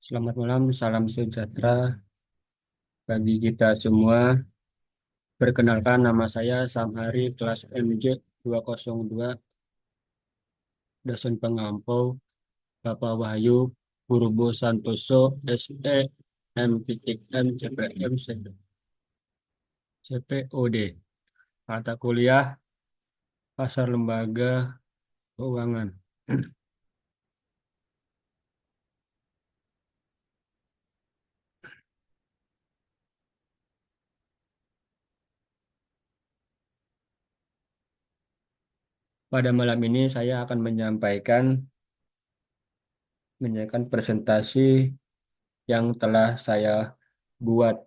Selamat malam, salam sejahtera bagi kita semua. Perkenalkan, nama saya Samhari, kelas MJ 202, dosen pengampau Bapak Wahyu Purbo Santoso, SE, M.M, CPM, CPOD. Mata kuliah Pasar Lembaga Keuangan. Pada malam ini saya akan menyampaikan presentasi yang telah saya buat.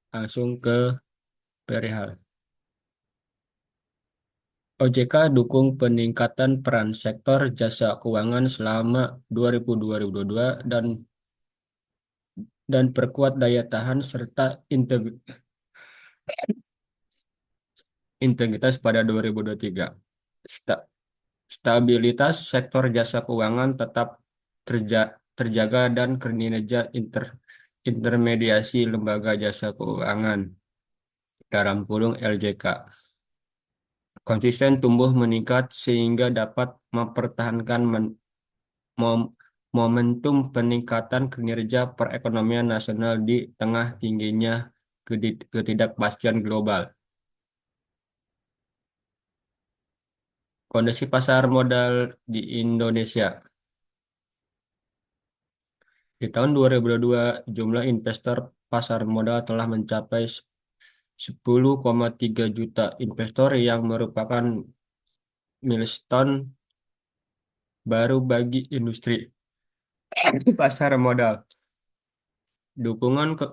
Langsung ke perihal. OJK dukung peningkatan peran sektor jasa keuangan selama 2022 dan perkuat daya tahan serta integritas pada 2023. Sta- Stabilitas sektor jasa keuangan tetap terjaga dan kinerja intermediasi lembaga jasa keuangan dalam kurung LJK konsisten tumbuh meningkat sehingga dapat mempertahankan mom- momentum peningkatan kinerja perekonomian nasional di tengah tingginya ketidakpastian global. Kondisi pasar modal di Indonesia. Di tahun 2022, jumlah investor pasar modal telah mencapai 10,3 juta investor yang merupakan milestone baru bagi industri pasar modal. Dukungan ke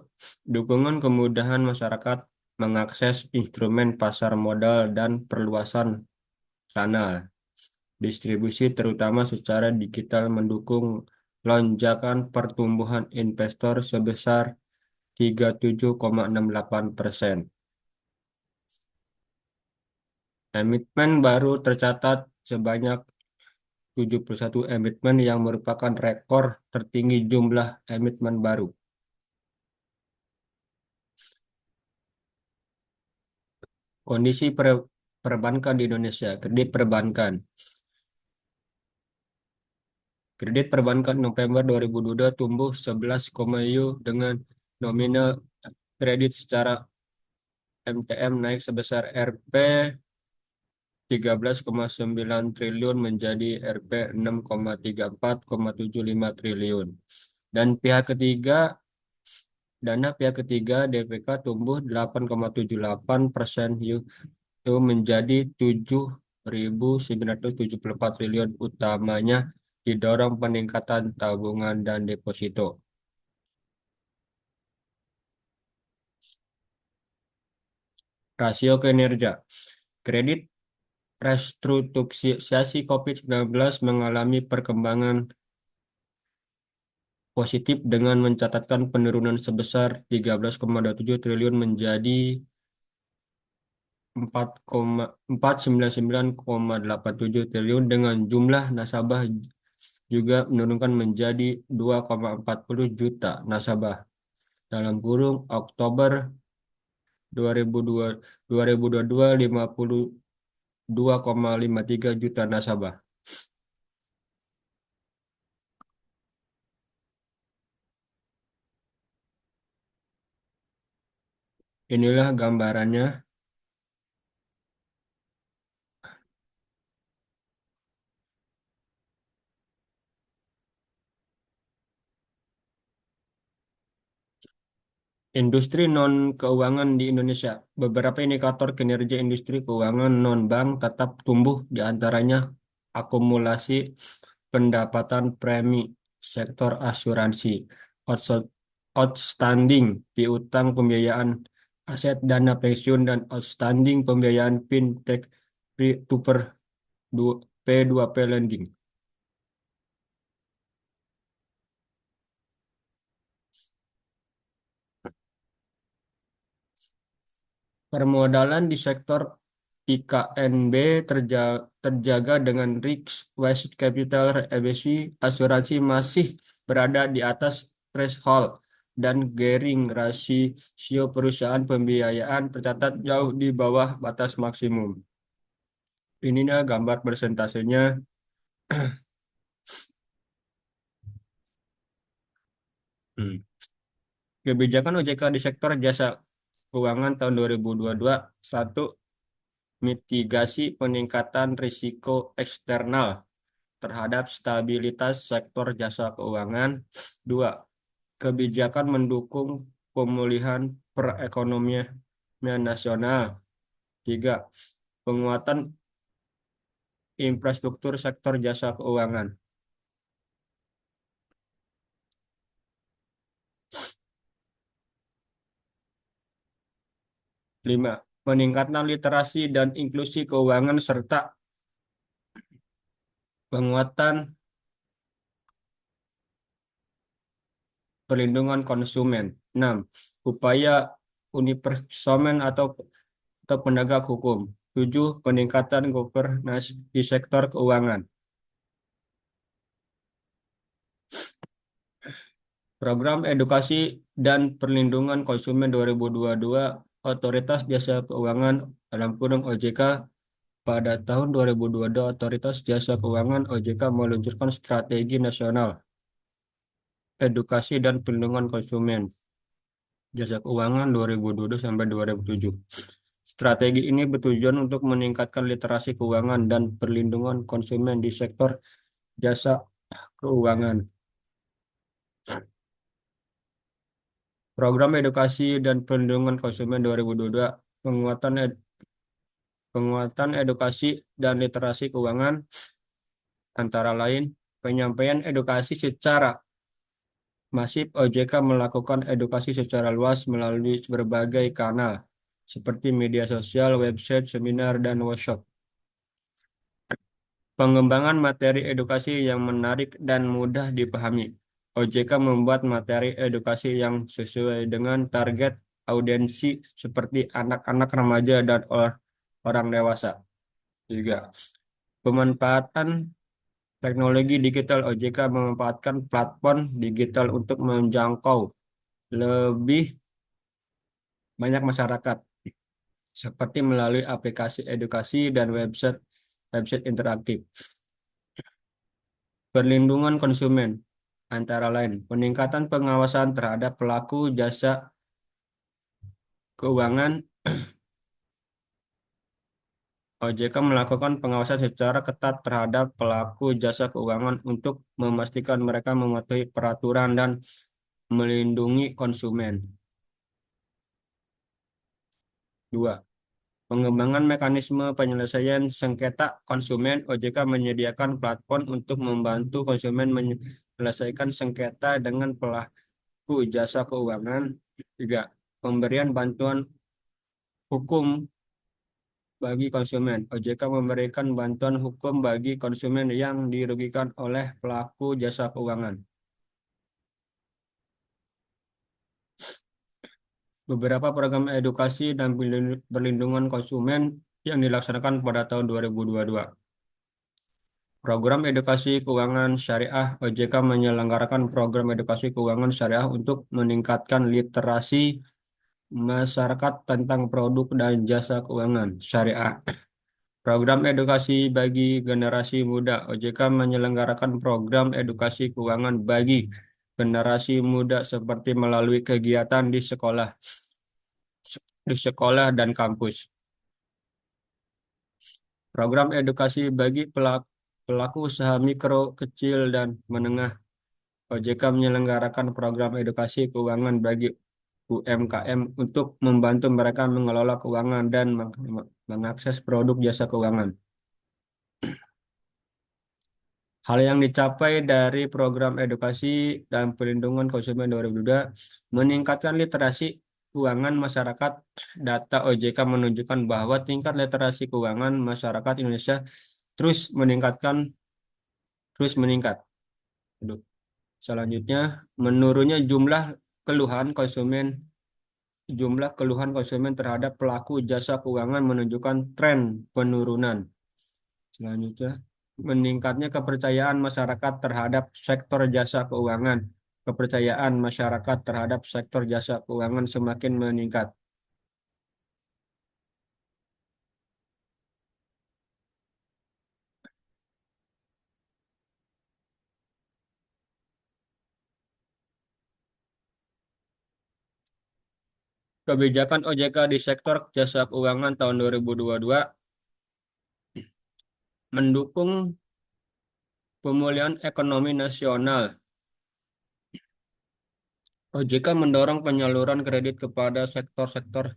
dukungan kemudahan masyarakat mengakses instrumen pasar modal dan perluasan kanal distribusi terutama secara digital mendukung lonjakan pertumbuhan investor sebesar 37,68%. Emitmen baru tercatat sebanyak 71 emitmen yang merupakan rekor tertinggi jumlah emitmen baru. Kondisi perbankan di Indonesia, kredit perbankan. Kredit perbankan November 2022 tumbuh 11,7 dengan nominal kredit secara MTM naik sebesar Rp 13,9 triliun menjadi Rp 6,34,75 triliun. Dan dana pihak ketiga DPK tumbuh 8,78% itu menjadi 7.974 triliun utamanya didorong peningkatan tabungan dan deposito. Rasio kinerja. Kredit restrukturisasi COVID-19 mengalami perkembangan positif dengan mencatatkan penurunan sebesar 13,27 triliun menjadi 4,499,87 triliun dengan jumlah nasabah juga menurunkan menjadi 2,40 juta nasabah dalam kurung Oktober 2002 2022 52,53 juta nasabah. Inilah gambarannya. Industri non-keuangan di Indonesia. Beberapa indikator kinerja industri keuangan non-bank tetap tumbuh, di antaranya akumulasi pendapatan premi sektor asuransi, outs- outstanding piutang pembiayaan aset dana pensiun, dan outstanding pembiayaan fintech peer-to-peer P2P lending. Permodalan di sektor IKNB terjaga dengan risk waste capital emisi asuransi masih berada di atas threshold dan gearing rasio perusahaan pembiayaan tercatat jauh di bawah batas maksimum. Ini nih gambar persentasenya. Hmm. Kebijakan OJK di sektor jasa keuangan tahun 2022. Satu, mitigasi peningkatan risiko eksternal terhadap stabilitas sektor jasa keuangan. Dua, kebijakan mendukung pemulihan perekonomian nasional. Tiga, penguatan infrastruktur sektor jasa keuangan. Lima, peningkatan literasi dan inklusi keuangan serta penguatan perlindungan konsumen. Enam, upaya unipersomen atau penegak hukum. Tujuh, peningkatan governance di sektor keuangan. Program Edukasi dan Perlindungan Konsumen 2022 Otoritas Jasa Keuangan dalam kurung OJK. Pada tahun 2022 Otoritas Jasa Keuangan OJK meluncurkan Strategi Nasional Edukasi dan Perlindungan Konsumen Jasa Keuangan 2022 sampai 2007. Strategi ini bertujuan untuk meningkatkan literasi keuangan dan perlindungan konsumen di sektor jasa keuangan. Program Edukasi dan Perlindungan Konsumen 2022, penguatan edukasi dan literasi keuangan, antara lain penyampaian edukasi secara masif. OJK melakukan edukasi secara luas melalui berbagai kanal, seperti media sosial, website, seminar, dan workshop. Pengembangan materi edukasi yang menarik dan mudah dipahami. OJK membuat materi edukasi yang sesuai dengan target audiensi seperti anak-anak, remaja, dan orang dewasa. Juga pemanfaatan teknologi digital. OJK memanfaatkan platform digital untuk menjangkau lebih banyak masyarakat, seperti melalui aplikasi edukasi dan website website interaktif. Perlindungan konsumen, antara lain peningkatan pengawasan terhadap pelaku jasa keuangan. OJK melakukan pengawasan secara ketat terhadap pelaku jasa keuangan untuk memastikan mereka mematuhi peraturan dan melindungi konsumen. Dua, pengembangan mekanisme penyelesaian sengketa konsumen. OJK menyediakan platform untuk membantu konsumen menyelesaikan sengketa dengan pelaku jasa keuangan. Tiga, pemberian bantuan hukum bagi konsumen. OJK memberikan bantuan hukum bagi konsumen yang dirugikan oleh pelaku jasa keuangan. Beberapa program edukasi dan perlindungan konsumen yang dilaksanakan pada tahun 2022. Program edukasi keuangan syariah. OJK menyelenggarakan program edukasi keuangan syariah untuk meningkatkan literasi masyarakat tentang produk dan jasa keuangan syariah. Program edukasi bagi generasi muda. OJK menyelenggarakan program edukasi keuangan bagi generasi muda seperti melalui kegiatan di sekolah dan kampus. Program edukasi bagi pelaku usaha mikro, kecil, dan menengah. OJK menyelenggarakan program edukasi keuangan bagi UMKM untuk membantu mereka mengelola keuangan dan mengakses produk jasa keuangan. Hal yang dicapai dari program edukasi dan perlindungan konsumen 2022, meningkatkan literasi keuangan masyarakat. Data OJK menunjukkan bahwa tingkat literasi keuangan masyarakat Indonesia terus meningkat. Aduh. Selanjutnya, menurunnya jumlah keluhan konsumen terhadap pelaku jasa keuangan menunjukkan tren penurunan. Selanjutnya, meningkatnya kepercayaan masyarakat terhadap sektor jasa keuangan. Kepercayaan masyarakat terhadap sektor jasa keuangan semakin meningkat. Kebijakan OJK di sektor jasa keuangan tahun 2022 mendukung pemulihan ekonomi nasional. OJK mendorong penyaluran kredit kepada sektor-sektor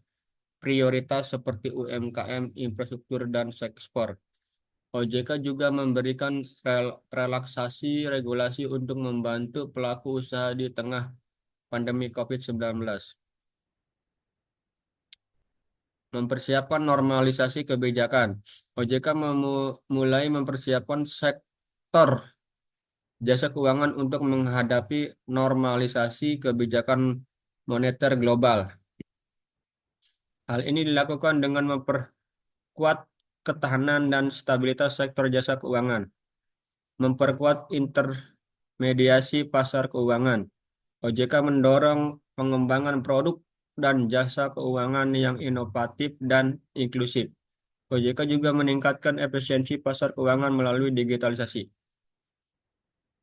prioritas seperti UMKM, infrastruktur, dan ekspor. OJK juga memberikan relaksasi regulasi untuk membantu pelaku usaha di tengah pandemi COVID-19. Mempersiapkan normalisasi kebijakan. OJK mulai mempersiapkan sektor jasa keuangan untuk menghadapi normalisasi kebijakan moneter global. Hal ini dilakukan dengan memperkuat ketahanan dan stabilitas sektor jasa keuangan, memperkuat intermediasi pasar keuangan. OJK mendorong pengembangan produk dan jasa keuangan yang inovatif dan inklusif. OJK juga meningkatkan efisiensi pasar keuangan melalui digitalisasi.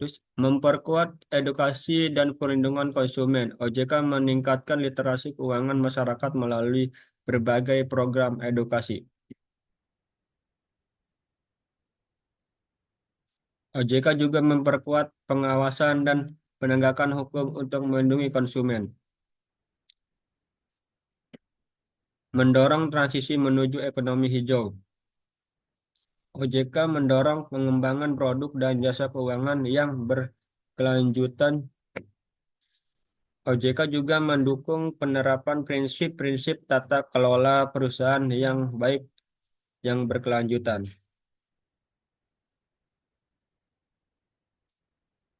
Terus memperkuat edukasi dan perlindungan konsumen. OJK meningkatkan literasi keuangan masyarakat melalui berbagai program edukasi. OJK juga memperkuat pengawasan dan penegakan hukum untuk melindungi konsumen. Mendorong transisi menuju ekonomi hijau. OJK mendorong pengembangan produk dan jasa keuangan yang berkelanjutan. OJK juga mendukung penerapan prinsip-prinsip tata kelola perusahaan yang baik yang berkelanjutan.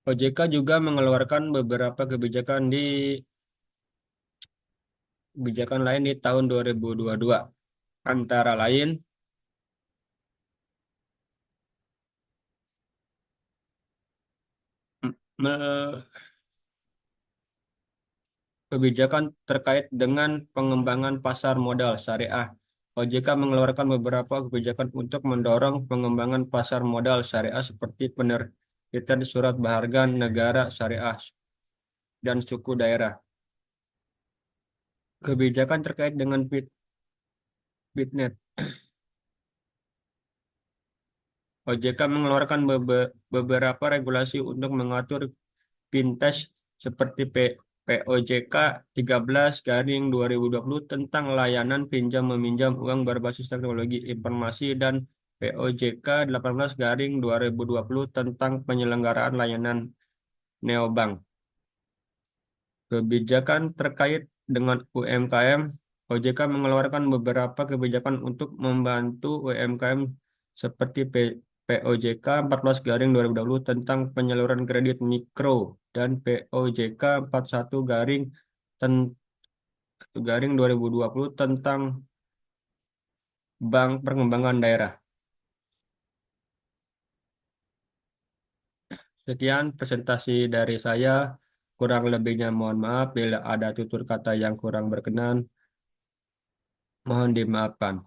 OJK juga mengeluarkan beberapa kebijakan lain di tahun 2022. Antara lain, me- kebijakan terkait dengan pengembangan pasar modal syariah. OJK mengeluarkan beberapa kebijakan untuk mendorong pengembangan pasar modal syariah seperti penerbitan surat berharga negara syariah dan suku daerah. Kebijakan terkait dengan Bitnet. OJK mengeluarkan beberapa regulasi untuk mengatur fintech seperti POJK 13/2020 tentang layanan pinjam meminjam uang berbasis teknologi informasi dan POJK 18/2020 tentang penyelenggaraan layanan neobank. Kebijakan terkait dengan UMKM, OJK mengeluarkan beberapa kebijakan untuk membantu UMKM seperti POJK 14/2020 tentang penyaluran kredit mikro dan POJK 41/2020 tentang Bank Pengembangan Daerah. Sekian presentasi dari saya. Kurang lebihnya mohon maaf bila ada tutur kata yang kurang berkenan. Mohon dimaafkan.